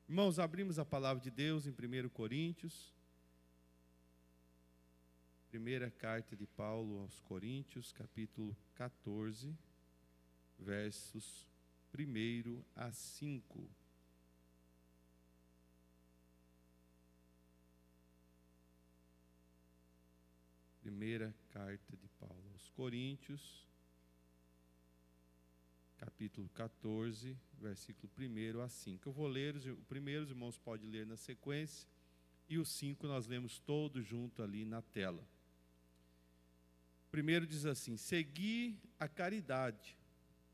Irmãos, abrimos a palavra de Deus em 1 Coríntios, primeira carta de Paulo aos Coríntios, capítulo 14, versos 1 a 5. Primeira carta de Paulo aos Coríntios, capítulo 14, versículo 1 a 5. Eu vou ler o primeiro, os irmãos podem ler na sequência, e os 5 nós lemos todos junto ali na tela. Primeiro diz assim: segui a caridade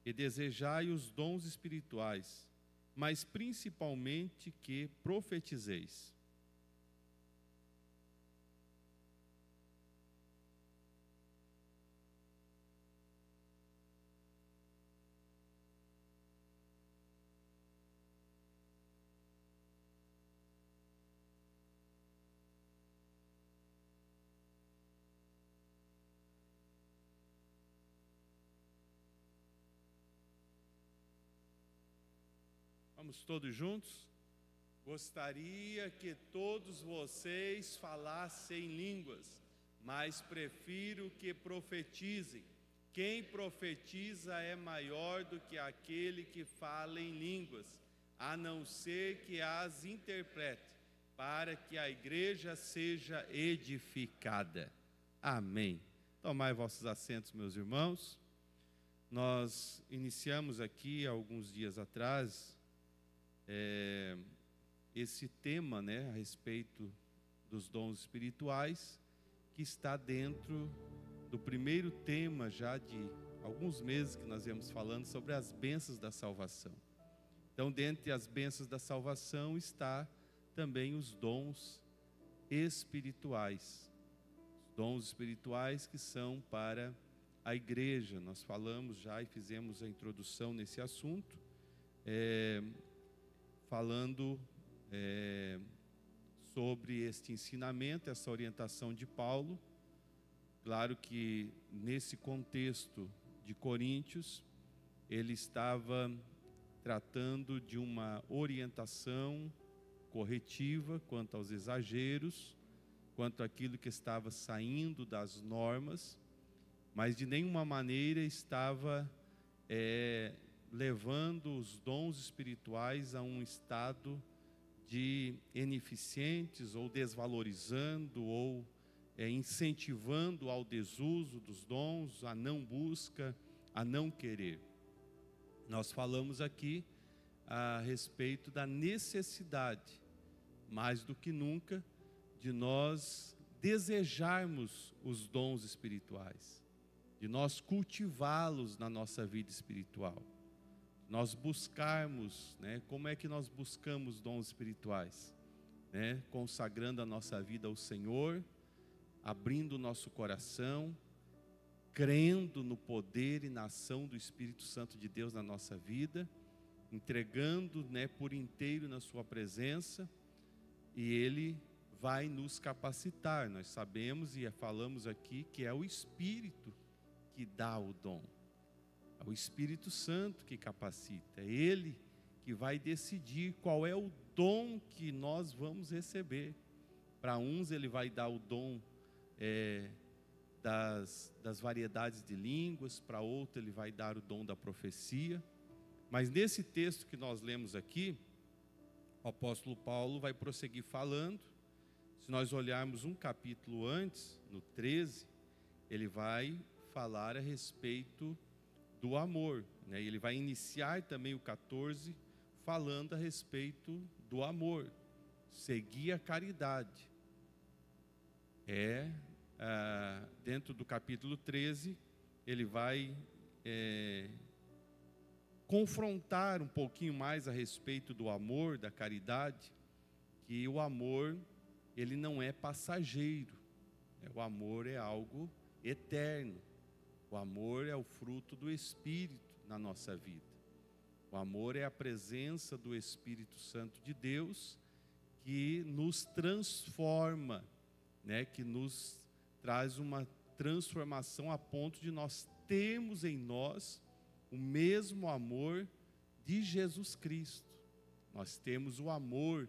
e desejai os dons espirituais, mas principalmente que profetizeis. Vamos todos juntos? Gostaria que todos vocês falassem línguas, mas prefiro que profetizem. Quem profetiza é maior do que aquele que fala em línguas, a não ser que as interprete, para que a igreja seja edificada. Amém. Tomai vossos assentos, meus irmãos. Nós iniciamos aqui, alguns dias atrás, esse tema, a respeito dos dons espirituais, que está dentro do primeiro tema já de alguns meses que nós viemos falando sobre as bênçãos da salvação. Então, dentre as bênçãos da salvação está também os dons espirituais. Os dons espirituais que são para a igreja. Nós falamos já e fizemos a introdução nesse assunto, falando sobre este ensinamento, essa orientação de Paulo. Claro que nesse contexto de Coríntios, ele estava tratando de uma orientação corretiva quanto aos exageros, quanto àquilo que estava saindo das normas, mas de nenhuma maneira estava levando os dons espirituais a um estado de ineficientes, ou desvalorizando, ou incentivando ao desuso dos dons, a não busca, a não querer. Nós falamos aqui a respeito da necessidade, mais do que nunca, de nós desejarmos os dons espirituais, de nós cultivá-los na nossa vida espiritual. Nós buscarmos, como é que nós buscamos dons espirituais? Consagrando a nossa vida ao Senhor, abrindo o nosso coração, crendo no poder e na ação do Espírito Santo de Deus na nossa vida, entregando por inteiro na sua presença, e Ele vai nos capacitar. Nós sabemos e falamos aqui que é o Espírito que dá o dom. É o Espírito Santo que capacita, é Ele que vai decidir qual é o dom que nós vamos receber. Para uns Ele vai dar o dom das variedades de línguas, para outro Ele vai dar o dom da profecia. Mas nesse texto que nós lemos aqui, o apóstolo Paulo vai prosseguir falando. Se nós olharmos um capítulo antes, no 13, ele vai falar a respeito do amor, Ele vai iniciar também o 14 falando a respeito do amor. Seguir a caridade. Dentro do capítulo 13, ele vai confrontar um pouquinho mais a respeito do amor, da caridade, que o amor, ele não é passageiro, o amor é algo eterno. O amor é o fruto do Espírito na nossa vida. O amor é a presença do Espírito Santo de Deus que nos transforma, que nos traz uma transformação a ponto de nós termos em nós o mesmo amor de Jesus Cristo. nós temos o amor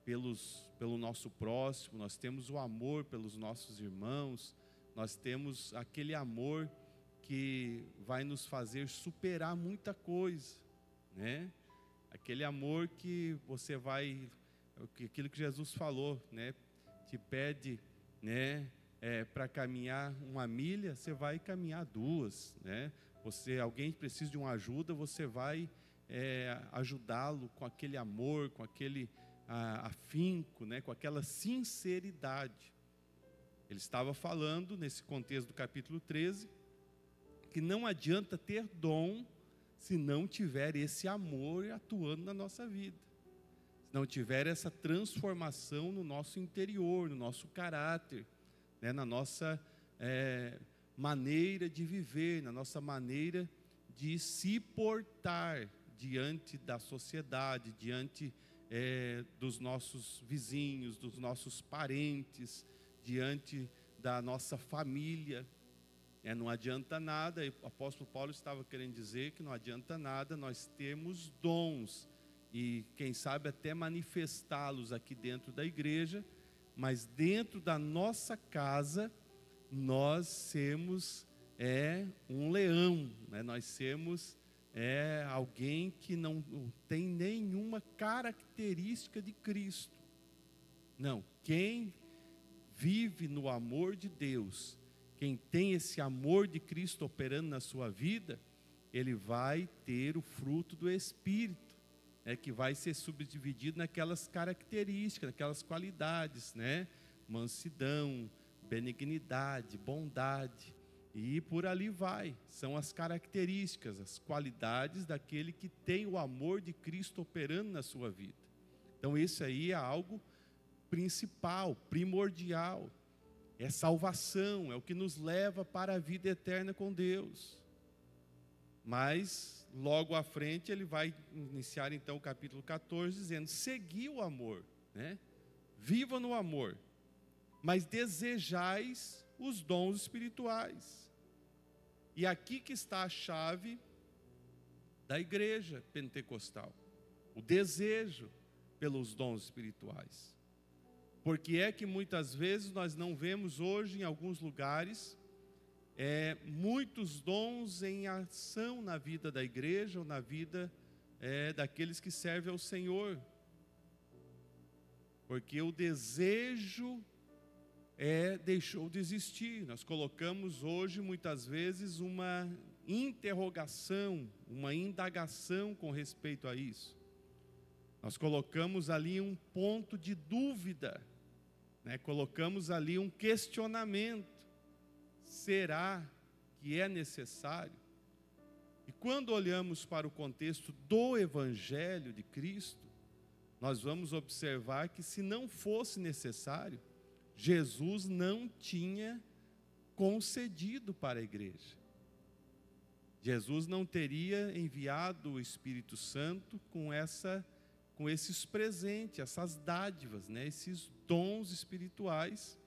pelo nosso próximo, nós temos o amor pelos nossos irmãos, nós temos aquele amor que vai nos fazer superar muita coisa, né? Aquele amor que você vai, aquilo que Jesus falou, né? Te pede, né? Para caminhar 1 milha, você vai caminhar 2, né? Alguém precisa de uma ajuda, você vai ajudá-lo com aquele amor, com aquele afinco, né? Com aquela sinceridade. Ele estava falando, nesse contexto do capítulo 13, que não adianta ter dom se não tiver esse amor atuando na nossa vida, se não tiver essa transformação no nosso interior, no nosso caráter, né? Na nossa maneira de viver, na nossa maneira de se portar diante da sociedade, diante dos nossos vizinhos, dos nossos parentes, diante da nossa família. Não adianta nada, o apóstolo Paulo estava querendo dizer que não adianta nada nós termos dons e quem sabe até manifestá-los aqui dentro da igreja, mas dentro da nossa casa nós sermos um leão, né? Nós sermos alguém que não tem nenhuma característica de Cristo. Não, quem vive no amor de Deus, quem tem esse amor de Cristo operando na sua vida, ele vai ter o fruto do Espírito, que vai ser subdividido naquelas características, naquelas qualidades, né? Mansidão, benignidade, bondade, e por ali vai. São as características, as qualidades daquele que tem o amor de Cristo operando na sua vida. Então isso aí é algo principal, primordial. É salvação, é o que nos leva para a vida eterna com Deus. Mas, logo à frente, ele vai iniciar então o capítulo 14, dizendo: segui o amor, né? Viva no amor, mas desejais os dons espirituais. E aqui que está a chave da igreja pentecostal, o desejo pelos dons espirituais. Porque é que muitas vezes nós não vemos hoje em alguns lugares muitos dons em ação na vida da igreja ou na vida daqueles que servem ao Senhor. Porque o desejo deixou de existir. Nós colocamos hoje muitas vezes uma interrogação, uma indagação com respeito a isso. Nós colocamos ali um ponto de dúvida, né? Colocamos ali um questionamento: será que é necessário? E quando olhamos para o contexto do Evangelho de Cristo, nós vamos observar que, se não fosse necessário, Jesus não tinha concedido para a igreja. Jesus não teria enviado o Espírito Santo com esses presentes, essas dádivas, né? Esses dons espirituais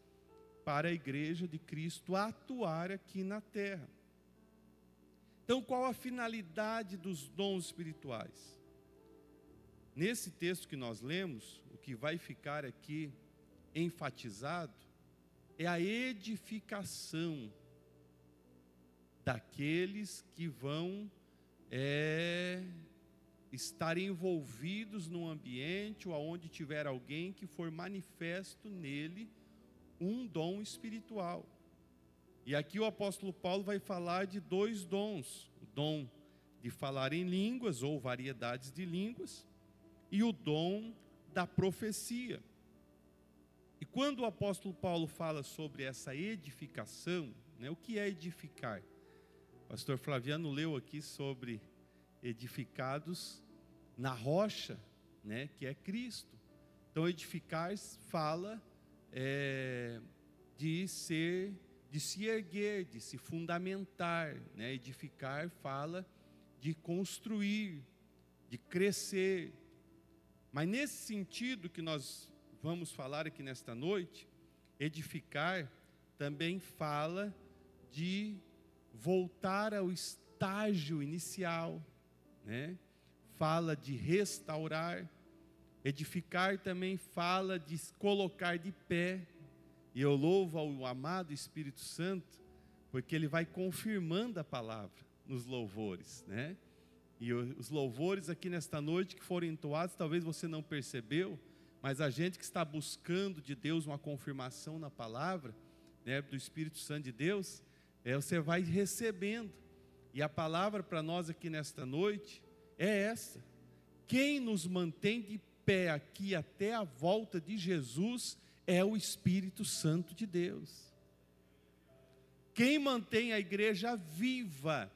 para a igreja de Cristo atuar aqui na terra. Então, qual a finalidade dos dons espirituais? Nesse texto que nós lemos, o que vai ficar aqui enfatizado é a edificação daqueles que vão estar envolvidos num ambiente ou aonde tiver alguém que for manifesto nele um dom espiritual. E aqui o apóstolo Paulo vai falar de 2 dons: o dom de falar em línguas ou variedades de línguas e o dom da profecia. E quando o apóstolo Paulo fala sobre essa edificação, né, o que é edificar? O pastor Flaviano leu aqui sobre edificados na rocha, né, que é Cristo. Então, edificar fala de se erguer, de se fundamentar, né? Edificar fala de construir, de crescer. Mas nesse sentido que nós vamos falar aqui nesta noite, edificar também fala de voltar ao estágio inicial, né? Fala de restaurar, Edificar também fala de colocar de pé. E eu louvo ao amado Espírito Santo, porque ele vai confirmando a palavra nos louvores, né? E os louvores aqui nesta noite que foram entoados, talvez você não percebeu, mas a gente que está buscando de Deus uma confirmação na palavra, né, do Espírito Santo de Deus, você vai recebendo. E a palavra para nós aqui nesta noite é essa: quem nos mantém de pé aqui até a volta de Jesus é o Espírito Santo de Deus. Quem mantém a igreja viva,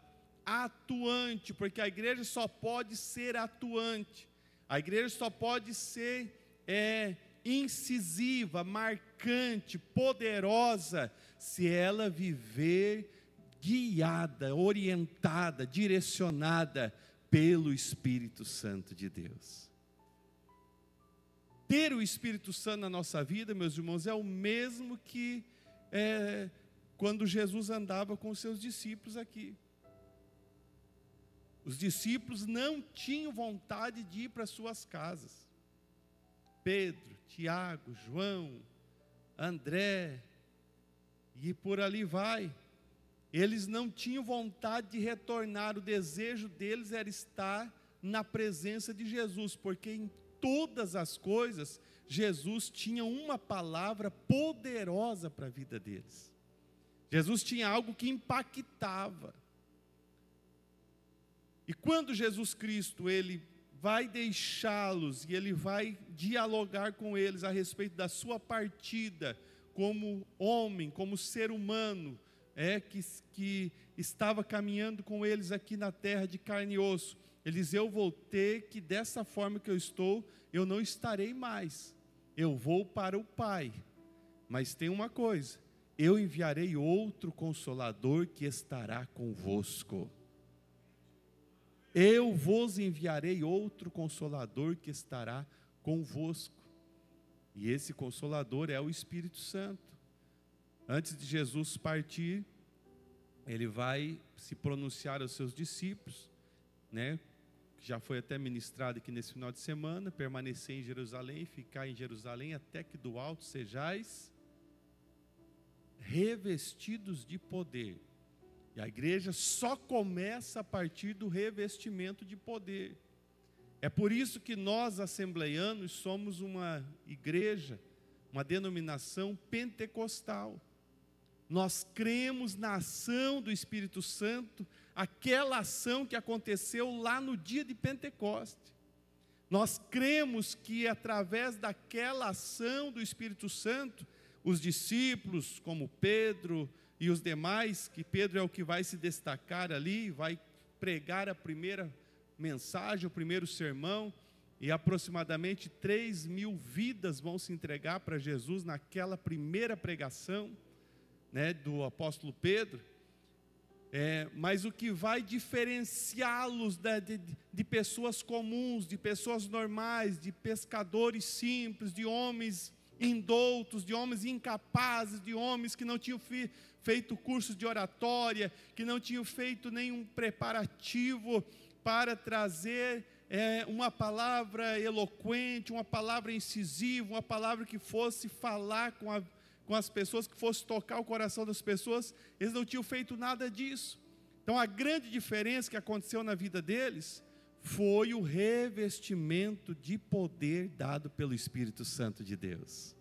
atuante, porque a igreja só pode ser atuante, a igreja só pode ser incisiva, marcante, poderosa, se ela viver guiada, orientada, direcionada pelo Espírito Santo de Deus. Ter o Espírito Santo na nossa vida, meus irmãos, é o mesmo que quando Jesus andava com os seus discípulos aqui. Os discípulos não tinham vontade de ir para suas casas. Pedro, Tiago, João, André, e por ali vai. Eles não tinham vontade de retornar, o desejo deles era estar na presença de Jesus, porque em todas as coisas, Jesus tinha uma palavra poderosa para a vida deles. Jesus tinha algo que impactava. E quando Jesus Cristo, ele vai deixá-los e ele vai dialogar com eles a respeito da sua partida como homem, como ser humano, que estava caminhando com eles aqui na terra de carne e osso. Ele diz: eu vou ter que, dessa forma que eu estou, eu não estarei mais, eu vou para o Pai, mas tem uma coisa, eu enviarei outro Consolador que estará convosco. Eu vos enviarei outro Consolador que estará convosco. E esse Consolador é o Espírito Santo. Antes de Jesus partir, ele vai se pronunciar aos seus discípulos, né? Já foi até ministrado aqui nesse final de semana: permanecer em Jerusalém, ficar em Jerusalém, até que do alto sejais revestidos de poder. E a igreja só começa a partir do revestimento de poder. É por isso que nós, assembleianos, somos uma igreja, uma denominação pentecostal. Nós cremos na ação do Espírito Santo, aquela ação que aconteceu lá no dia de Pentecoste. Nós cremos que através daquela ação do Espírito Santo, os discípulos, como Pedro e os demais, que Pedro é o que vai se destacar ali, vai pregar a primeira mensagem, o primeiro sermão, e aproximadamente 3.000 vidas vão se entregar para Jesus naquela primeira pregação, né, do apóstolo Pedro. Mas o que vai diferenciá-los de pessoas comuns, de pessoas normais, de pescadores simples, de homens indoutos, de homens incapazes, de homens que não tinham feito cursos de oratória, que não tinham feito nenhum preparativo para trazer uma palavra eloquente, uma palavra incisiva, uma palavra que fosse falar com as pessoas, que fosse tocar o coração das pessoas. Eles não tinham feito nada disso. Então a grande diferença que aconteceu na vida deles foi o revestimento de poder dado pelo Espírito Santo de Deus.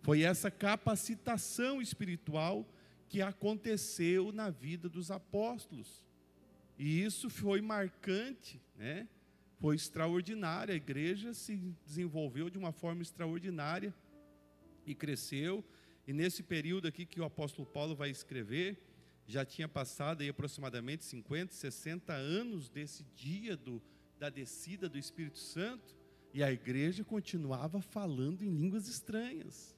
Foi essa capacitação espiritual que aconteceu na vida dos apóstolos. E isso foi marcante, né? Foi extraordinário. A igreja se desenvolveu de uma forma extraordinária e cresceu. E nesse período aqui que o apóstolo Paulo vai escrever, já tinha passado aí aproximadamente 50, 60 anos desse dia da descida do Espírito Santo, e a igreja continuava falando em línguas estranhas.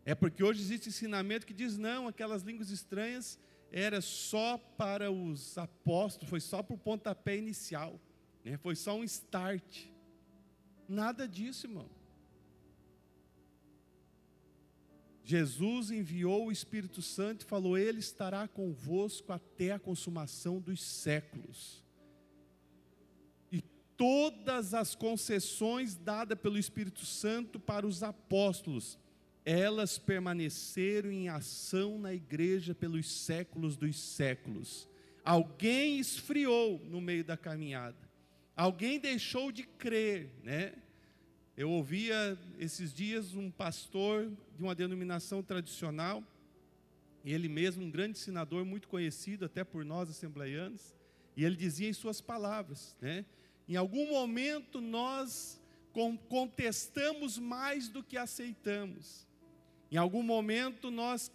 É porque hoje existe ensinamento que diz: não, aquelas línguas estranhas era só para os apóstolos, foi só para o pontapé inicial, né? Foi só um start. Nada disso, irmão. Jesus enviou o Espírito Santo e falou: ele estará convosco até a consumação dos séculos. E todas as concessões dadas pelo Espírito Santo para os apóstolos, elas permaneceram em ação na igreja pelos séculos dos séculos. Alguém esfriou no meio da caminhada, alguém deixou de crer, né? Eu ouvia esses dias um pastor de uma denominação tradicional, ele mesmo um grande ensinador, muito conhecido até por nós assembleianos, e ele dizia em suas palavras, né? Em algum momento nós contestamos mais do que aceitamos. Em algum momento nós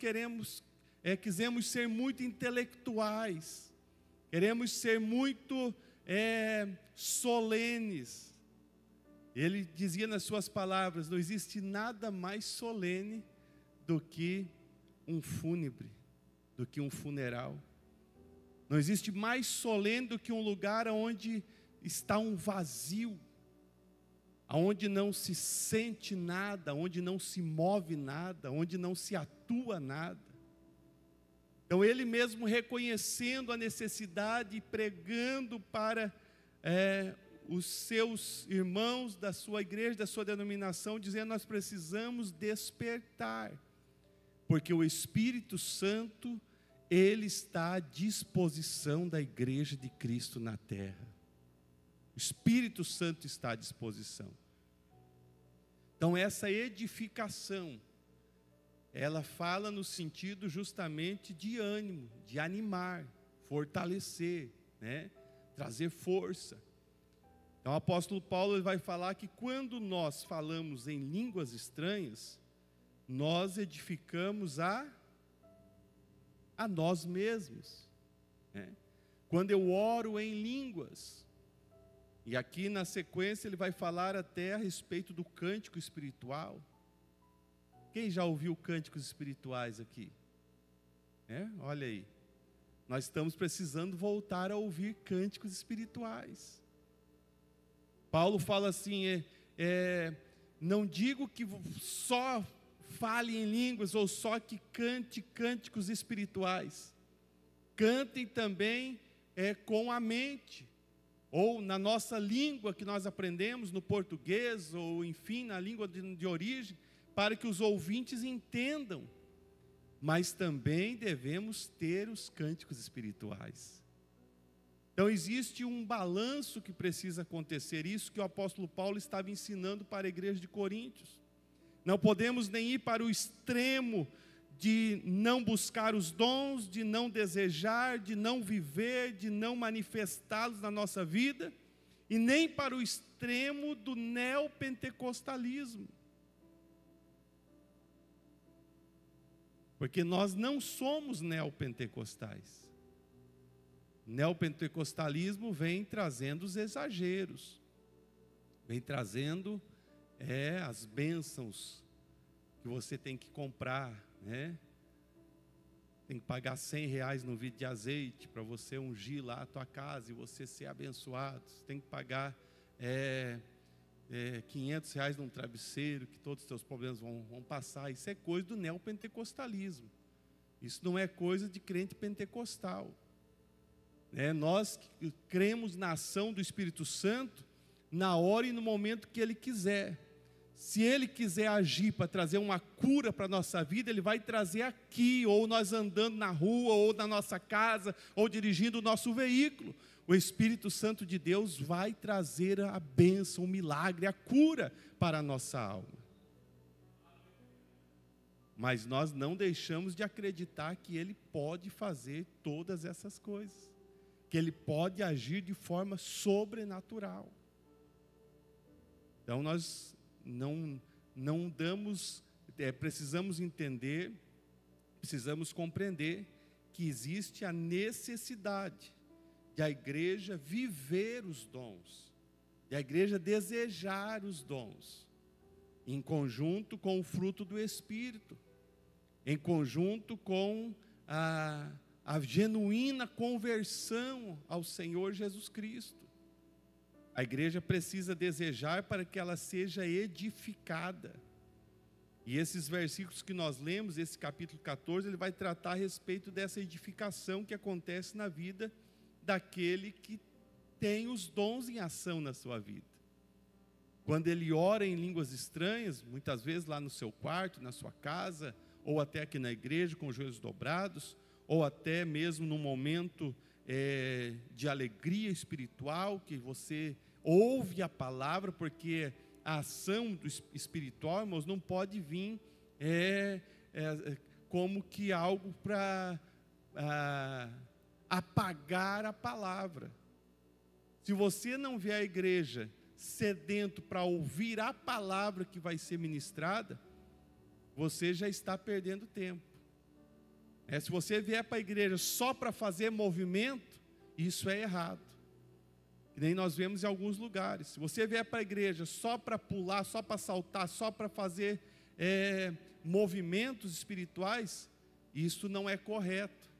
quisemos ser muito intelectuais, queremos ser muito solenes. Ele dizia nas suas palavras: não existe nada mais solene do que um fúnebre, do que um funeral. Não existe mais solene do que um lugar onde está um vazio, onde não se sente nada, onde não se move nada, onde não se atua nada. Então ele mesmo reconhecendo a necessidade e pregando para os seus irmãos da sua igreja, da sua denominação, dizendo: nós precisamos despertar, porque o Espírito Santo, ele está à disposição da igreja de Cristo na terra. O Espírito Santo está à disposição. Então essa edificação, ela fala no sentido justamente de ânimo, de animar, fortalecer, né? Trazer força. Então o apóstolo Paulo ele vai falar que quando nós falamos em línguas estranhas, nós edificamos a nós mesmos, né? Quando eu oro em línguas, e aqui na sequência ele vai falar até a respeito do cântico espiritual. Quem já ouviu cânticos espirituais aqui? Olha aí, nós estamos precisando voltar a ouvir cânticos espirituais. Paulo fala assim, não digo que só fale em línguas ou só que cante cânticos espirituais. Cantem também com a mente, ou na nossa língua que nós aprendemos, no português, ou enfim, na língua de origem, para que os ouvintes entendam. Mas também devemos ter os cânticos espirituais. Então existe um balanço que precisa acontecer, isso que o apóstolo Paulo estava ensinando para a igreja de Coríntios. Não podemos nem ir para o extremo de não buscar os dons, de não desejar, de não viver, de não manifestá-los na nossa vida, e nem para o extremo do neopentecostalismo. Porque nós não somos neopentecostais. Neopentecostalismo vem trazendo os exageros, vem trazendo as bênçãos que você tem que comprar, né? Tem que pagar R$100 no vidro de azeite para você ungir lá a tua casa e você ser abençoado. Você tem que pagar R$500 num travesseiro que todos os teus problemas vão passar. Isso é coisa do neopentecostalismo. Isso não é coisa de crente pentecostal. Nós que cremos na ação do Espírito Santo na hora e no momento que Ele quiser. Se Ele quiser agir para trazer uma cura para a nossa vida, Ele vai trazer aqui, ou nós andando na rua, ou na nossa casa, ou dirigindo o nosso veículo. O Espírito Santo de Deus vai trazer a bênção, o milagre, a cura para a nossa alma. Mas nós não deixamos de acreditar que Ele pode fazer todas essas coisas, que Ele pode agir de forma sobrenatural. Então nós não damos, precisamos entender, precisamos compreender que existe a necessidade de a igreja viver os dons, de a igreja desejar os dons, em conjunto com o fruto do Espírito, em conjunto com a genuína conversão ao Senhor Jesus Cristo. A igreja precisa desejar para que ela seja edificada. E esses versículos que nós lemos, esse capítulo 14, ele vai tratar a respeito dessa edificação que acontece na vida daquele que tem os dons em ação na sua vida. Quando ele ora em línguas estranhas, muitas vezes lá no seu quarto, na sua casa, ou até aqui na igreja com os joelhos dobrados, ou até mesmo num momento de alegria espiritual, que você ouve a palavra, porque a ação do espiritual, irmãos, não pode vir como que algo para apagar a palavra. Se você não vier à igreja sedento para ouvir a palavra que vai ser ministrada, você já está perdendo tempo. Se você vier para a igreja só para fazer movimento, isso é errado. Que nem nós vemos em alguns lugares. Se você vier para a igreja só para pular, só para saltar, só para fazer movimentos espirituais, isso não é correto.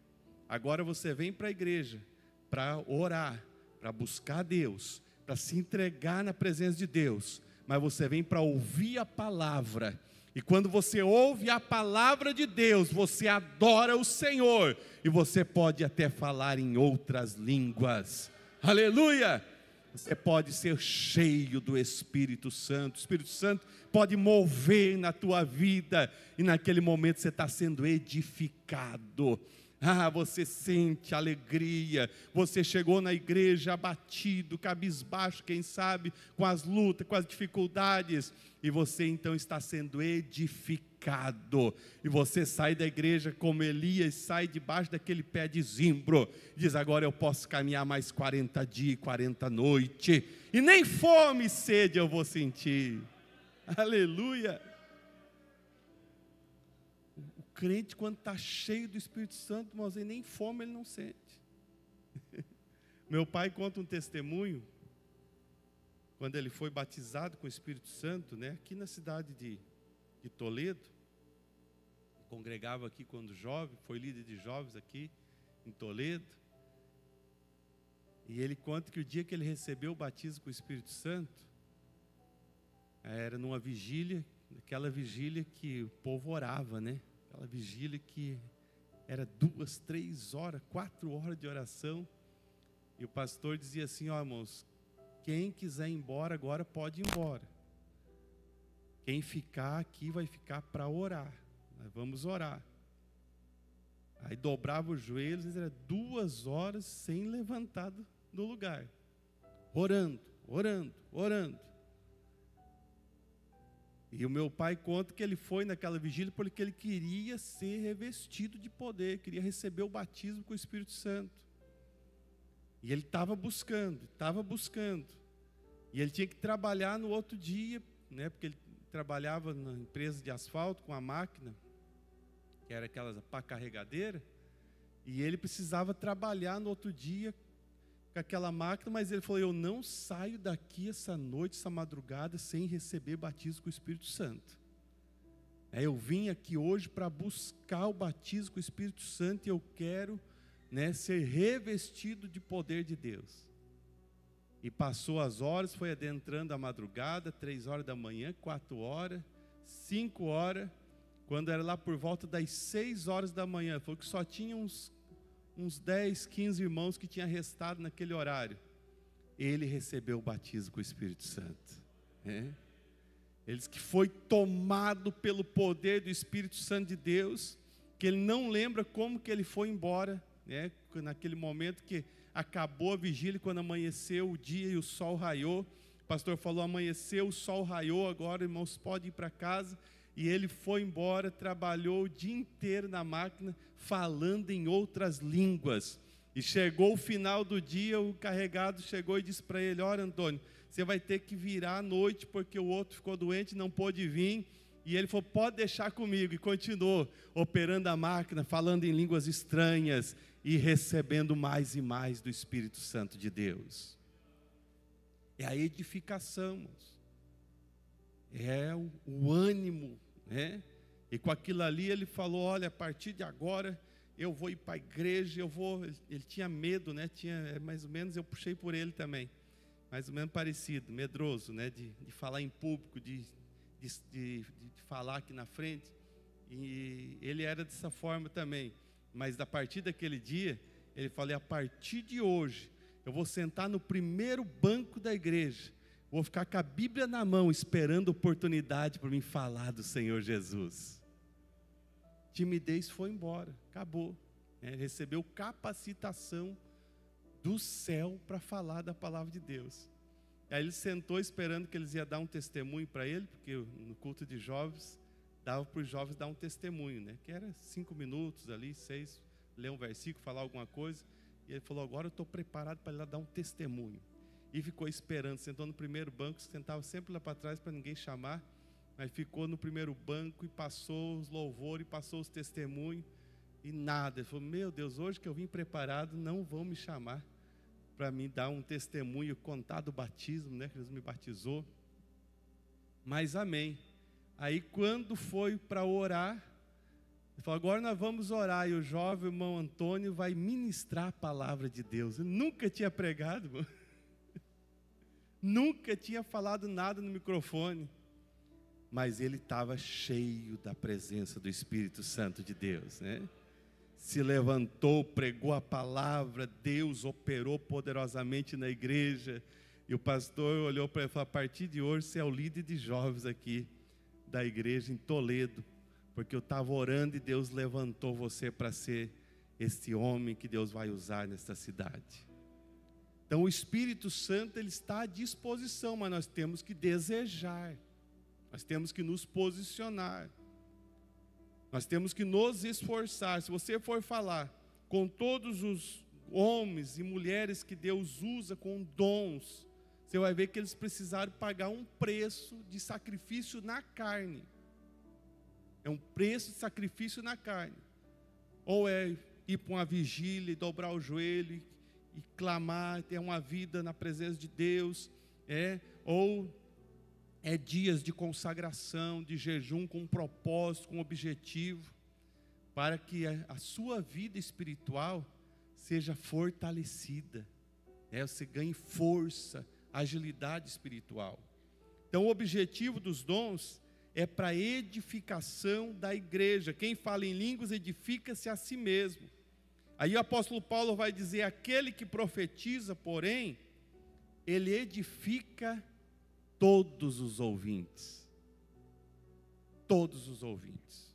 Agora você vem para a igreja para orar, para buscar Deus, para se entregar na presença de Deus, mas você vem para ouvir a palavra, e quando você ouve a palavra de Deus, você adora o Senhor, e você pode até falar em outras línguas, aleluia! Você pode ser cheio do Espírito Santo, o Espírito Santo pode mover na tua vida, e naquele momento você está sendo edificado. Você sente alegria, você chegou na igreja abatido, cabisbaixo, quem sabe, com as lutas, com as dificuldades, e você então está sendo edificado, e você sai da igreja como Elias, sai debaixo daquele pé de zimbro, diz: agora eu posso caminhar mais 40 dias, 40 noites, e nem fome e sede eu vou sentir, aleluia. Crente, quando está cheio do Espírito Santo, irmãos, nem fome ele não sente. Meu pai conta um testemunho, quando ele foi batizado com o Espírito Santo, aqui na cidade de Toledo, congregava aqui quando jovem, foi líder de jovens aqui em Toledo, e ele conta que o dia que ele recebeu o batismo com o Espírito Santo, era numa vigília, aquela vigília que o povo orava, aquela vigília que era 2, 3 horas, 4 horas de oração, e o pastor dizia assim: irmãos, quem quiser ir embora agora pode ir embora, quem ficar aqui vai ficar para orar, nós vamos orar. Aí dobrava os joelhos, era 2 horas sem levantar do lugar, orando. E o meu pai conta que ele foi naquela vigília porque ele queria ser revestido de poder, queria receber o batismo com o Espírito Santo. E ele estava buscando. E ele tinha que trabalhar no outro dia, porque ele trabalhava na empresa de asfalto com a máquina, que era aquelas pá carregadeira, e ele precisava trabalhar no outro dia com aquela máquina, mas ele falou: eu não saio daqui essa noite, essa madrugada, sem receber batismo com o Espírito Santo. Eu vim aqui hoje para buscar o batismo com o Espírito Santo, e eu quero ser revestido de poder de Deus. E passou as horas, foi adentrando a madrugada, 3 horas da manhã, 4 horas, 5 horas, quando era lá por volta das 6 horas da manhã, foi que só tinha uns 10, 15 irmãos que tinham restado naquele horário. Ele recebeu o batismo com o Espírito Santo. Ele disse que foi tomado pelo poder do Espírito Santo de Deus, que ele não lembra como que ele foi embora, naquele momento que acabou a vigília, quando amanheceu o dia e o sol raiou. O pastor falou: amanheceu, o sol raiou, agora irmãos podem ir para casa. E ele foi embora, trabalhou o dia inteiro na máquina, falando em outras línguas. E chegou o final do dia, o carregado chegou e disse para ele: olha, Antônio, você vai ter que virar à noite, porque o outro ficou doente, não pôde vir. E ele falou: pode deixar comigo. E continuou operando a máquina, falando em línguas estranhas e recebendo mais e mais do Espírito Santo de Deus. É a edificação, é o ânimo, E com aquilo ali ele falou: olha, a partir de agora eu vou ir para a igreja, ele tinha medo, tinha mais ou menos, eu puxei por ele também, mais ou menos parecido, medroso, de falar em público, de falar aqui na frente, e ele era dessa forma também, mas a partir daquele dia, ele falou: a partir de hoje, eu vou sentar no primeiro banco da igreja, vou ficar com a Bíblia na mão, esperando oportunidade para me falar do Senhor Jesus. Timidez foi embora, acabou. Recebeu capacitação do céu para falar da palavra de Deus. Aí ele sentou esperando que eles iam dar um testemunho para ele, porque no culto de jovens, dava para os jovens dar um testemunho, né? Que era 5 minutos ali, 6, ler um versículo, falar alguma coisa. E ele falou, agora eu estou preparado para ir lá dar um testemunho. E ficou esperando, sentou no primeiro banco, sentava sempre lá para trás para ninguém chamar. Mas ficou no primeiro banco e passou os louvores, passou os testemunhos. E nada, ele falou, meu Deus, hoje que eu vim preparado, não vão me chamar para me dar um testemunho, contar do batismo, né, que Deus me batizou. Mas amém. Aí quando foi para orar, ele falou, agora nós vamos orar, e o jovem irmão Antônio vai ministrar a palavra de Deus. Ele nunca tinha pregado, irmão. Nunca tinha falado nada no microfone, mas ele estava cheio da presença do Espírito Santo de Deus, né? Se levantou, pregou a palavra, Deus operou poderosamente na igreja, e o pastor olhou para ele e falou, a partir de hoje você é o líder de jovens aqui da igreja em Toledo, porque eu estava orando e Deus levantou você para ser esse homem que Deus vai usar nesta cidade. Então o Espírito Santo ele está à disposição, mas nós temos que desejar, nós temos que nos posicionar. Nós temos que nos esforçar. Se você for falar com todos os homens e mulheres que Deus usa com dons, você vai ver que eles precisaram pagar um preço de sacrifício na carne. É um preço de sacrifício na carne. Ou é ir para uma vigília, dobrar o joelho e clamar, ter uma vida na presença de Deus, ou é dias de consagração, de jejum com um propósito, com um objetivo, para que a sua vida espiritual seja fortalecida, você ganhe força, agilidade espiritual. Então o objetivo dos dons é para a edificação da igreja. Quem fala em línguas edifica-se a si mesmo. Aí o apóstolo Paulo vai dizer, aquele que profetiza, porém, ele edifica todos os ouvintes. Todos os ouvintes.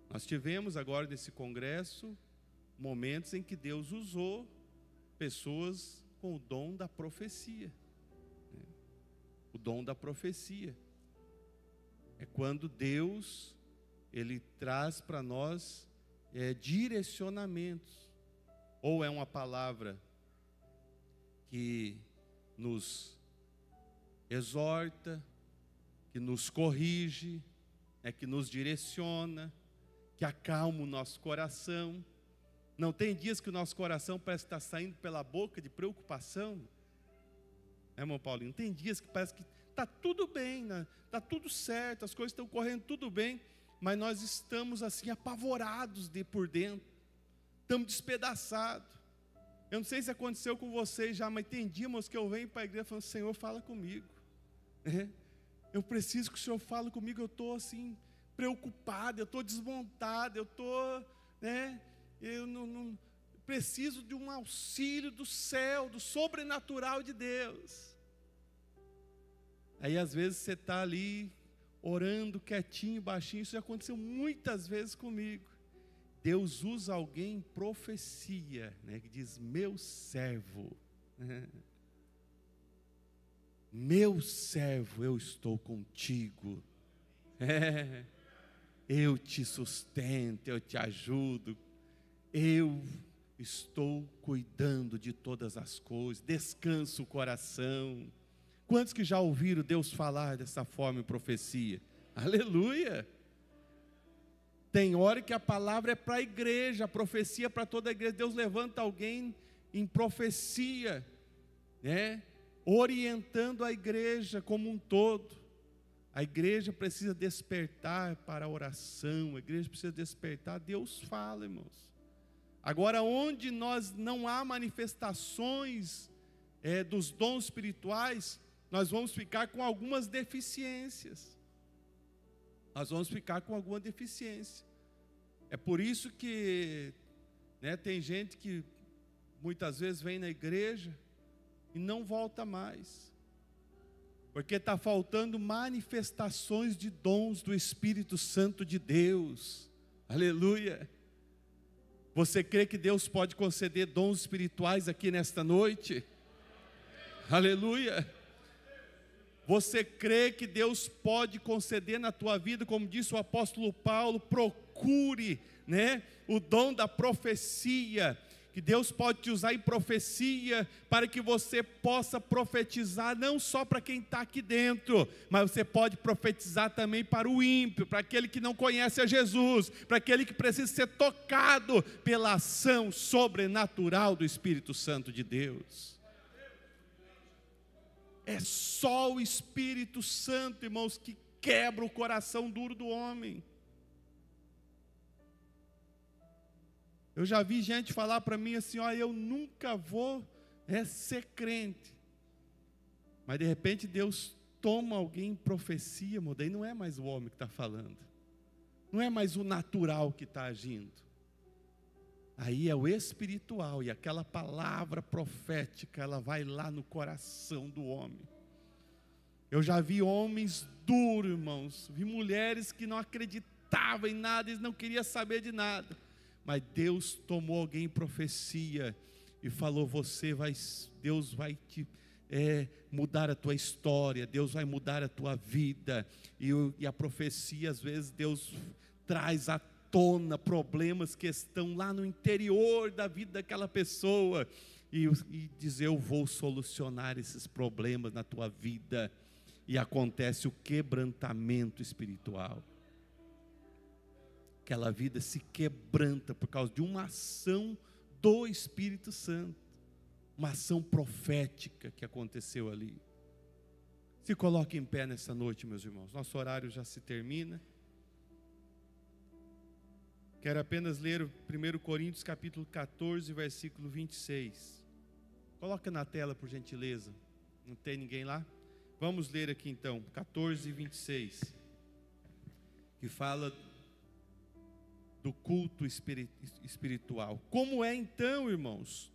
Nós tivemos agora nesse congresso momentos em que Deus usou pessoas com o dom da profecia. O dom da profecia é quando Deus ele traz para nós direcionamentos, ou é uma palavra que nos exorta, que nos corrige, que nos direciona, que acalma o nosso coração. Não tem dias que o nosso coração parece estar saindo pela boca de preocupação, irmão Paulinho? Tem dias que parece que está tudo bem, né? Está tudo certo, as coisas estão correndo tudo bem, mas nós estamos assim apavorados por dentro, estamos despedaçados. Eu não sei se aconteceu com vocês já, mas tem dias que eu venho para a igreja falando, Senhor, fala comigo. Eu preciso que o Senhor fale comigo, eu estou assim, preocupado, eu estou desmontado, eu estou, eu não preciso de um auxílio do céu, do sobrenatural de Deus. Aí às vezes você está ali, orando quietinho, baixinho, isso já aconteceu muitas vezes comigo. Deus usa alguém em profecia, que diz, meu servo, meu servo, eu estou contigo, eu te sustento, eu te ajudo, eu estou cuidando de todas as coisas, descansa o coração. Quantos que já ouviram Deus falar dessa forma em profecia? Aleluia! Tem hora que a palavra é para a igreja, a profecia é para toda a igreja. Deus levanta alguém em profecia, orientando a igreja como um todo. A igreja precisa despertar para a oração, a igreja precisa despertar. Deus fala, irmãos. Agora, onde nós não há manifestações dos dons espirituais, nós vamos ficar com algumas deficiências. Nós vamos ficar com alguma deficiência. É por isso que tem gente que muitas vezes vem na igreja e não volta mais, porque está faltando manifestações de dons do Espírito Santo de Deus. Aleluia! Você crê que Deus pode conceder dons espirituais aqui nesta noite? Aleluia! Você crê que Deus pode conceder na tua vida, como disse o apóstolo Paulo, procure, o dom da profecia, que Deus pode te usar em profecia, para que você possa profetizar, não só para quem está aqui dentro, mas você pode profetizar também para o ímpio, para aquele que não conhece a Jesus, para aquele que precisa ser tocado pela ação sobrenatural do Espírito Santo de Deus. É só o Espírito Santo, irmãos, que quebra o coração duro do homem. Eu já vi gente falar para mim assim, eu nunca vou ser crente. Mas de repente Deus toma alguém em profecia, daí não é mais o homem que está falando. Não é mais o natural que está agindo. Aí é o espiritual, e aquela palavra profética, ela vai lá no coração do homem. Eu já vi homens duros, irmãos. Vi mulheres que não acreditavam em nada, eles não queriam saber de nada. Mas Deus tomou alguém em profecia e falou, Deus vai te mudar a tua história, Deus vai mudar a tua vida. E a profecia, às vezes, Deus traz à tona problemas que estão lá no interior da vida daquela pessoa. E diz, eu vou solucionar esses problemas na tua vida. E acontece o quebrantamento espiritual. Aquela vida se quebranta por causa de uma ação do Espírito Santo, uma ação profética que aconteceu ali. Se coloque em pé nessa noite, meus irmãos, nosso horário já se termina. Quero apenas ler o 1 Coríntios capítulo 14, versículo 26. Coloca na tela, por gentileza. Não tem ninguém lá? Vamos ler aqui então, 14 e 26, que fala do culto espiritual. Como é então, irmãos?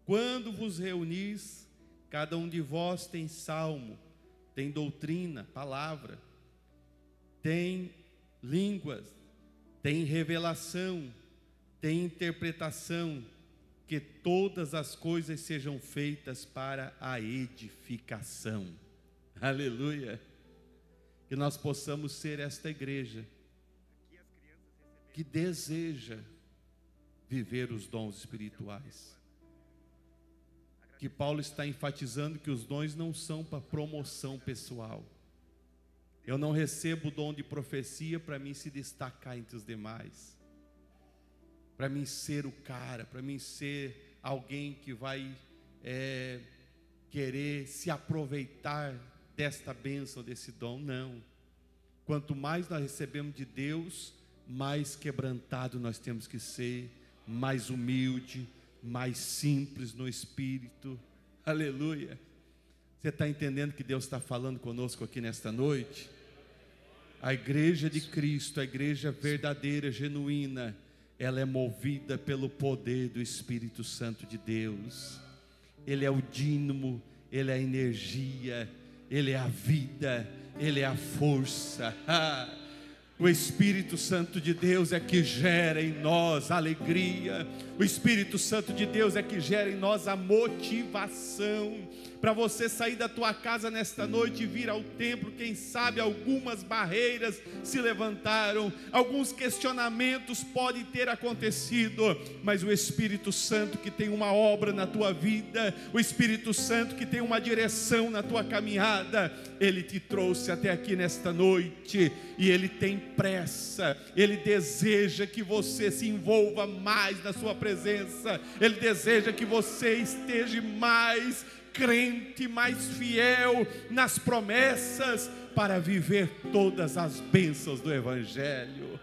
Quando vos reunis, cada um de vós tem salmo, tem doutrina, palavra, tem línguas, tem revelação, tem interpretação, que todas as coisas sejam feitas para a edificação. Aleluia! Que nós possamos ser esta igreja que deseja viver os dons espirituais. Que Paulo está enfatizando que os dons não são para promoção pessoal. Eu não recebo o dom de profecia para mim se destacar entre os demais, para mim ser o cara, para mim ser alguém que vai querer se aproveitar desta bênção, desse dom. Não. Quanto mais nós recebemos de Deus, mais quebrantado nós temos que ser, mais humilde, mais simples no espírito. Aleluia! Você está entendendo que Deus está falando conosco aqui nesta noite? A igreja de Cristo, a igreja verdadeira, genuína, ela é movida pelo poder do Espírito Santo de Deus. Ele é o dínamo, Ele é a energia, Ele é a vida, Ele é a força. O Espírito Santo de Deus é que gera em nós alegria. O Espírito Santo de Deus é que gera em nós a motivação. Para você sair da tua casa nesta noite e vir ao templo, quem sabe algumas barreiras se levantaram, alguns questionamentos podem ter acontecido, mas o Espírito Santo que tem uma obra na tua vida, o Espírito Santo que tem uma direção na tua caminhada, Ele te trouxe até aqui nesta noite, e Ele tem pressa, Ele deseja que você se envolva mais na sua presença, Ele deseja que você esteja mais crente, mais fiel nas promessas, para viver todas as bênçãos do Evangelho.